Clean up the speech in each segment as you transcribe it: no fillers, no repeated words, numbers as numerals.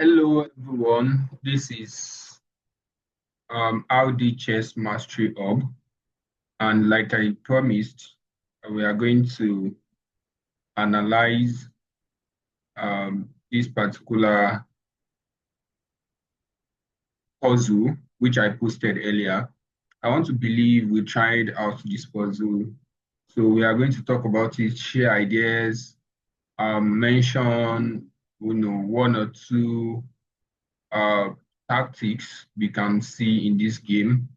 Hello everyone, this is RD Chess Mastery Hub, and like I promised, we are going to analyze this particular puzzle which I posted earlier. I want to believe we tried out this puzzle, so we are going to talk about it, share ideas, mention one or two uh, tactics we can see in this game.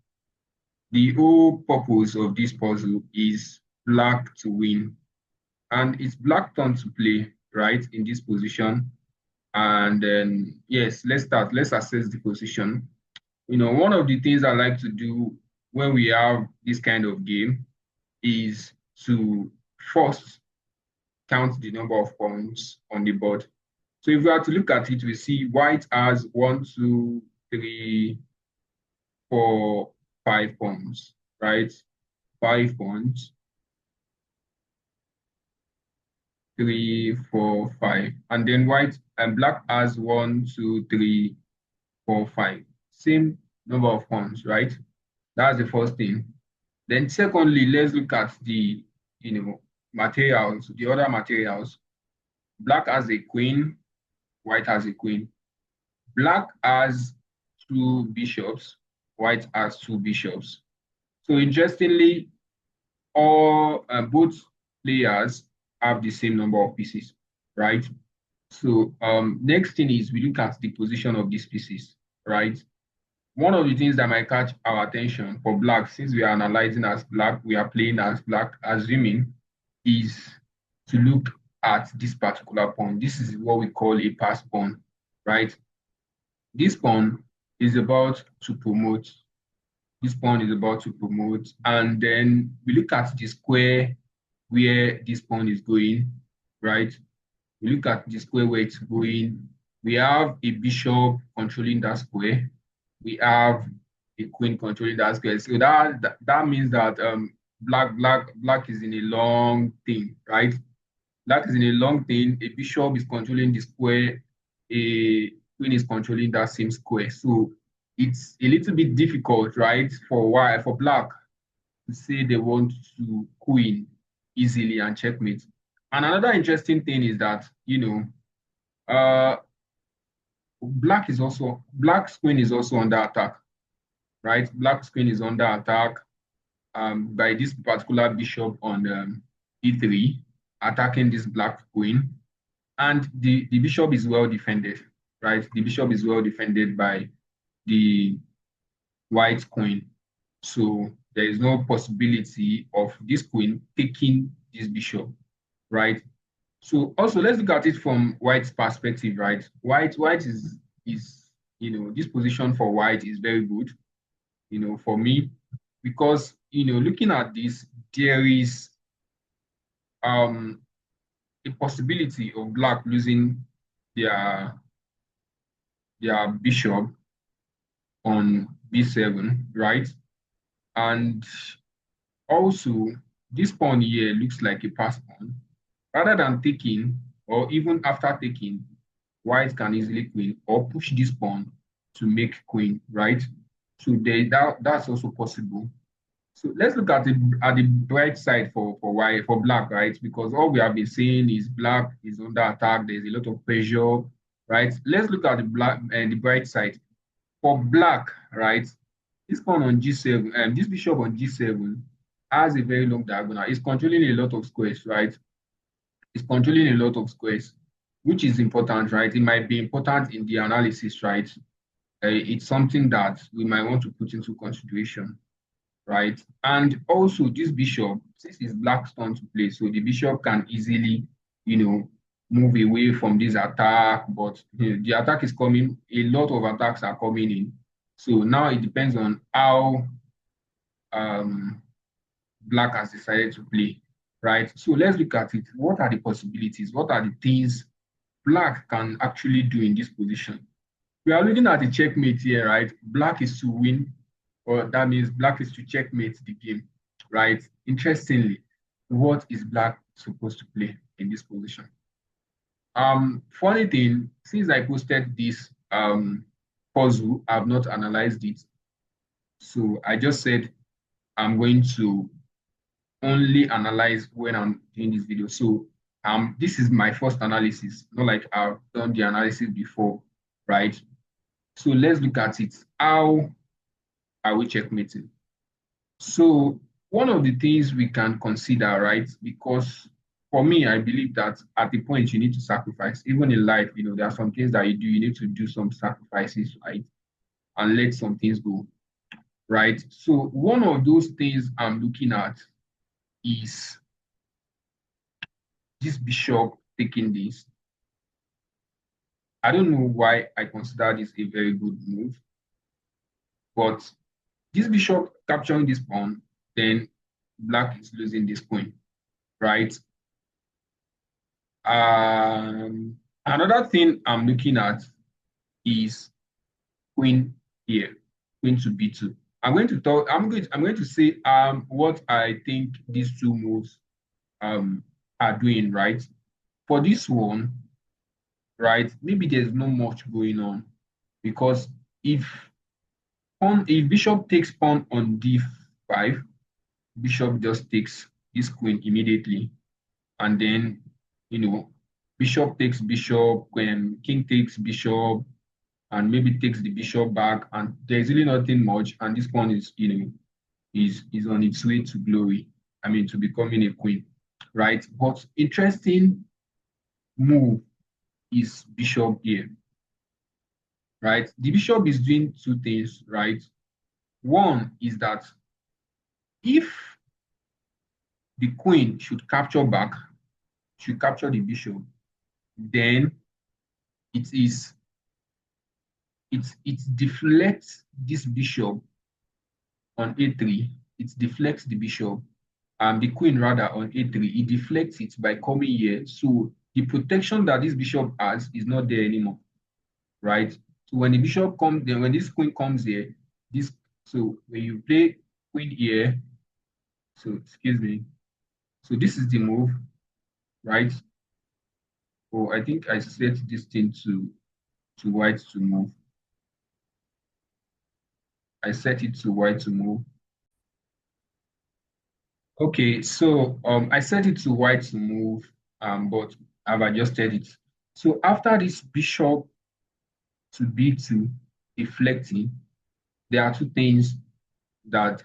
The whole purpose of this puzzle is black to win, and it's black turn to play, right, in this position. And then, yes, let's start. Let's assess the position. One of the things I like to do when we have this kind of game is to first count the number of pawns on the board. So if we are to look at it, we see white has one, two, three, four, 5 pawns, right? 5 pawns. 3, 4, 5. And then white and black has 1, 2, 3, 4, 5. Same number of pawns, right? That's the first thing. Then secondly, let's look at the materials, the other materials. Black has a queen, white has a queen. Black has two bishops, white has two bishops. So interestingly, all both players have the same number of pieces, right? So next thing is we look at the position of these pieces, right? One of the things that might catch our attention for black, since we are analyzing as black, we are playing as black, assuming, is to look at this particular pawn. This is what we call a pass pawn, right? This pawn is about to promote. This pawn is about to promote. And then we look at the square where this pawn is going, right? We look at the square where it's going. We have a bishop controlling that square. We have a queen controlling that square. So that means that black is in a long thing, right? Black is in a long thing. A bishop is controlling the square. A queen is controlling that same square. So it's a little bit difficult, right, for black to say they want to queen easily and checkmate. And another interesting thing is that, uh, black's queen is also under attack, right? Black's queen is under attack by this particular bishop on e3, attacking this black queen. And the bishop is well defended, right? The bishop is well defended by the white queen. So there is no possibility of this queen taking this bishop, right? So also let's look at it from white's perspective, right? White is this position for white is very good, for me, because looking at this, there is um a possibility of black losing their their bishop on b7, right? And also this pawn here looks like a pass pawn. Rather than taking, or even after taking, white can easily queen or push this pawn to make queen, right? So that's also possible. So let's look at the bright side for white for black, right? Because all we have been saying is black is under attack. There's a lot of pressure, right? Let's look at the black and the bright side for black, right? This pawn on g7 and this bishop on g7 has a very long diagonal. It's controlling a lot of squares, right? It's controlling a lot of squares, which is important, right? It might be important in the analysis, right? It's something that we might want to put into consideration, right? And also this bishop, since it's black's turn to play, so the bishop can easily, move away from this attack, but the attack is coming, a lot of attacks are coming in. So now it depends on how um, black has decided to play, right? So let's look at it. What are the possibilities? What are the things black can actually do in this position? We are looking at the checkmate here, right? Black is to win, or that means black is to checkmate the game, right? Interestingly, what is black supposed to play in this position? Funny thing, since I posted this puzzle, I've not analyzed it. So I just said I'm going to only analyze when I'm doing this video. So this is my first analysis, not like I've done the analysis before, right? So let's look at it. How are we checkmating? So one of the things we can consider, right? Because for me, I believe that at the point you need to sacrifice. Even in life, there are some things that you do, you need to do some sacrifices, right? And let some things go, right? So one of those things I'm looking at is this bishop taking this. I don't know why I consider this a very good move, but this bishop capturing this pawn, then black is losing this point, right? Another thing I'm looking at is queen here, queen to b2. I'm going to say what I think these two moves are doing, right? For this one, right, maybe there's not much going on because if if bishop takes pawn on d5, bishop just takes this queen immediately, and then you know bishop takes bishop, when king takes bishop, and maybe takes the bishop back, and there's really nothing much, and this pawn is is on its way to glory. I mean, to becoming a queen, right? But interesting move is bishop here, right? The bishop is doing two things, right? One is that if the queen should capture back, should capture the bishop, then it is it deflects this bishop on a3. It deflects the bishop, the queen rather on a3. It deflects it by coming here. So the protection that this bishop has is not there anymore, right? So when the bishop comes, then when this queen comes here, this so when you play queen here, so excuse me, so this is the move, right? Oh, I think I set this thing to white to move. I set it to white to move. Okay, so I set it to white to move, but I've adjusted it. So after this bishop to b2 deflecting, there are two things that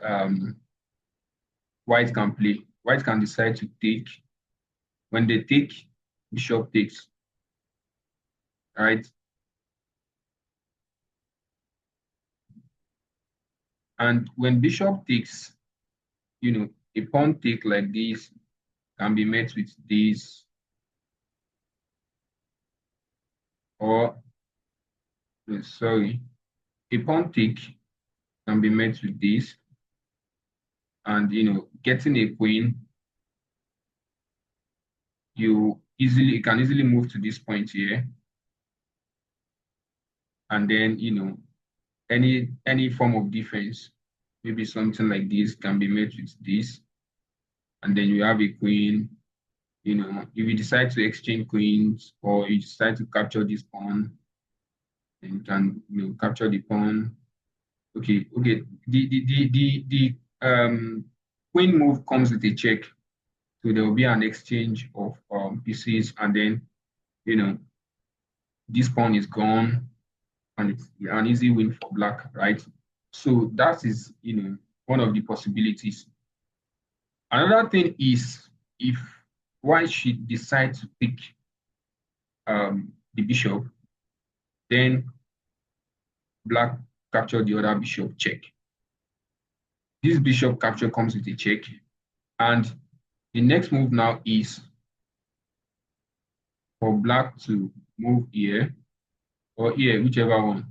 white can play. White can decide to take. When they take, bishop takes, right? And when bishop takes, a pawn take like this can be met with this, or sorry, a pawn take can be met with this, and getting a queen, you can easily move to this point here, and then any form of defense, maybe something like this can be met with this, and then you have a queen. If you decide to exchange queens or you decide to capture this pawn, then you can capture the pawn. Okay. The queen move comes with a check, so there will be an exchange of pieces, and then you know this pawn is gone, and it's an easy win for black, right? So that is one of the possibilities. Another thing is if white should decide to pick the bishop, then black capture the other bishop, check. This bishop capture comes with a check, and the next move now is for black to move here or here, whichever one.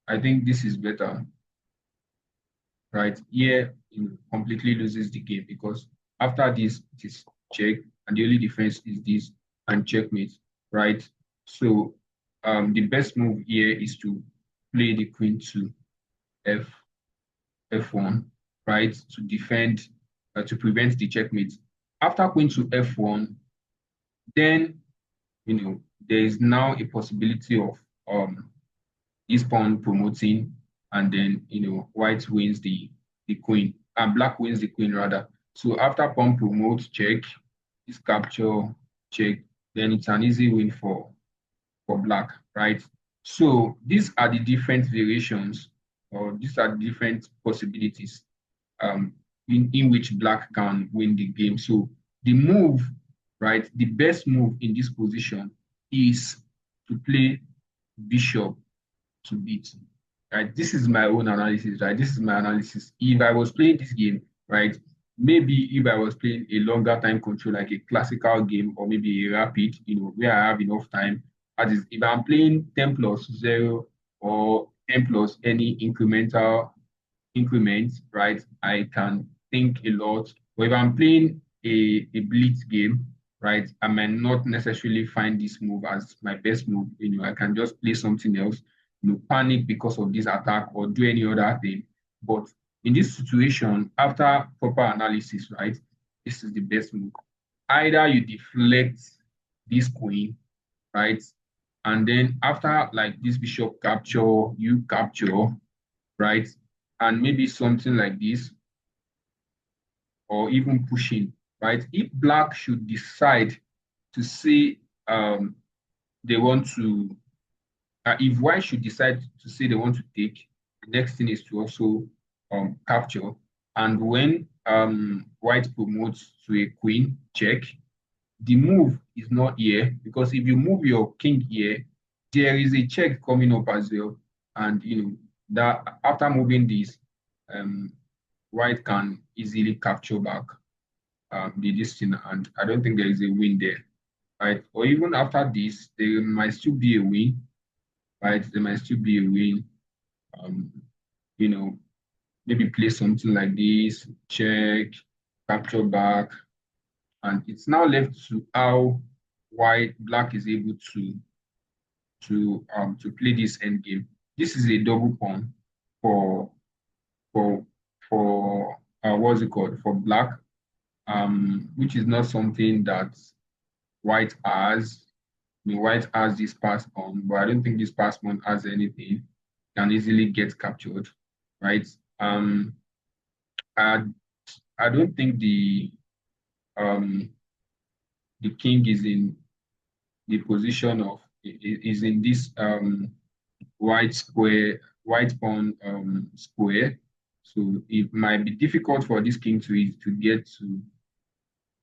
I think this is better, right? Here, completely loses the game because after this, it is check, and the only defense is this and checkmate, right? So the best move here is to play the queen to f f1, right? To defend, to prevent the checkmate. After queen to f1, then there is now a possibility of this pawn promoting, and then white wins the queen, and black wins the queen rather. So after pawn promotes, check, this capture, check, then it's an easy win for black, right? So these are the different variations, or these are the different possibilities um, in which black can win the game. So the move, right, the best move in this position is to play bishop to beat. Right, this is my own analysis. Right, this is my analysis. If I was playing this game, right, maybe if I was playing a longer time control, like a classical game, or maybe a rapid, where I have enough time. That is, if I'm playing 10 plus 0 or 10 plus any incremental increments, right, I can think a lot. But if I'm playing a blitz game, right, I might not necessarily find this move as my best move. I can just play something else, panic because of this attack or do any other thing. But in this situation, after proper analysis, right, this is the best move. Either you deflect this queen, right, and then after like this bishop capture, you capture, right? And maybe something like this, or even pushing, right? If black should decide to say they want to, if white should decide to say they want to take, the next thing is to also capture. And when white promotes to a queen, check, the move is not here, because if you move your king here, there is a check coming up as well. And that after moving this, um, white can easily capture back the distance, and I don't think there is a win there, right? Or even after this, there might still be a win, right? There might still be a win. Um, you know, Maybe play something like this, check, capture back, and it's now left to how white black is able to play this end game. This is a double pawn for for what's it called, for black, which is not something that white has. I mean, white has this pass pawn, but I don't think this pass pawn has anything. Can easily get captured, right? I I don't think um the king is in the position of is in this white pawn square. So it might be difficult for this king to get to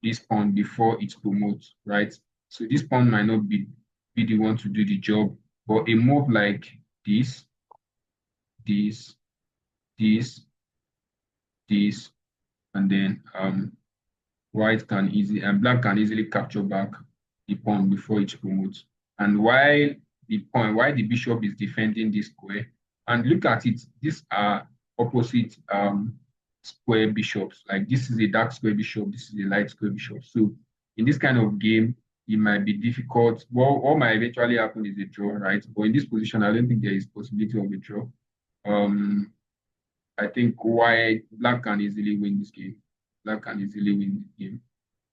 this pawn before it promotes, right? So this pawn might not be the one to do the job, but a move like this, this, this, this, and then white can easily and black can easily capture back the pawn before it promotes. And while the bishop is defending this square, and look at it, these are opposite square bishops. Like this is a dark square bishop, this is a light square bishop. So in this kind of game, it might be difficult. Well, what might eventually happen is a draw, right? But in this position, I don't think there is possibility of a draw. Um, I think why black can easily win this game. Black can easily win the game.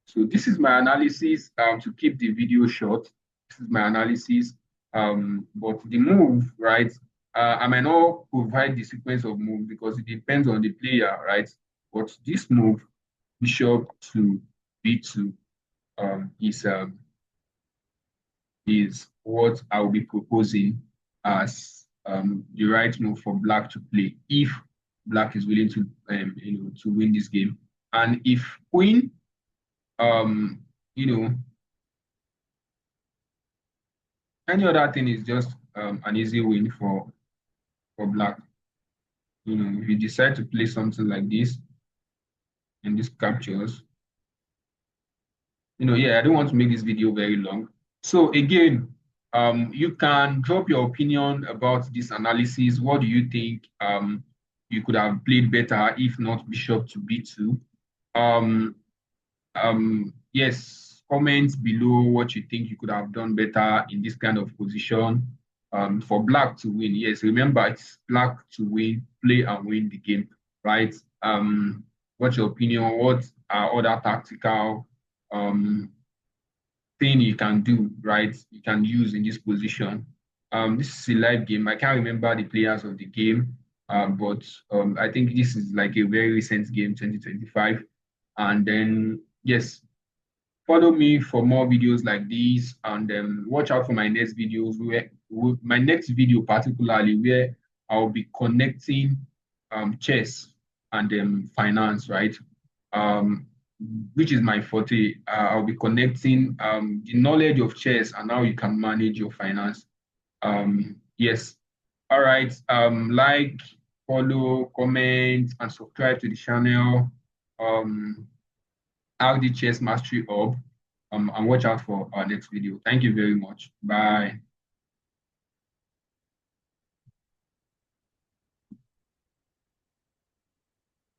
So this is my analysis to keep the video short. This is my analysis. But the move, right? I might not provide the sequence of moves because it depends on the player, right? But this move, bishop to b2, um, is um, is what I will be proposing as the right move for black to play if black is willing to to win this game. And if queen, um, you know, any other thing is just an easy win for black. If you decide to play something like this and this captures, yeah, I don't want to make this video very long. So again, you can drop your opinion about this analysis. What do you think you could have played better if not bishop to b2? Um, yes, comment below what you think you could have done better in this kind of position. For black to win, yes, remember it's black to win, play and win the game, right? What's your opinion? What are other tactical um thing you can do, right? You can use in this position. This is a live game. I can't remember the players of the game, but I think this is like a very recent game, 2025. And then, yes, follow me for more videos like these, and watch out for my next videos. My next video, particularly, where I'll be connecting chess and finance, right? Um, which is my forte. I'll be connecting the knowledge of chess and how you can manage your finance. Yes. All right. Like, follow, comment, and subscribe to the channel. Um, how the chess mastery up, and watch out for our next video. Thank you very much. Bye.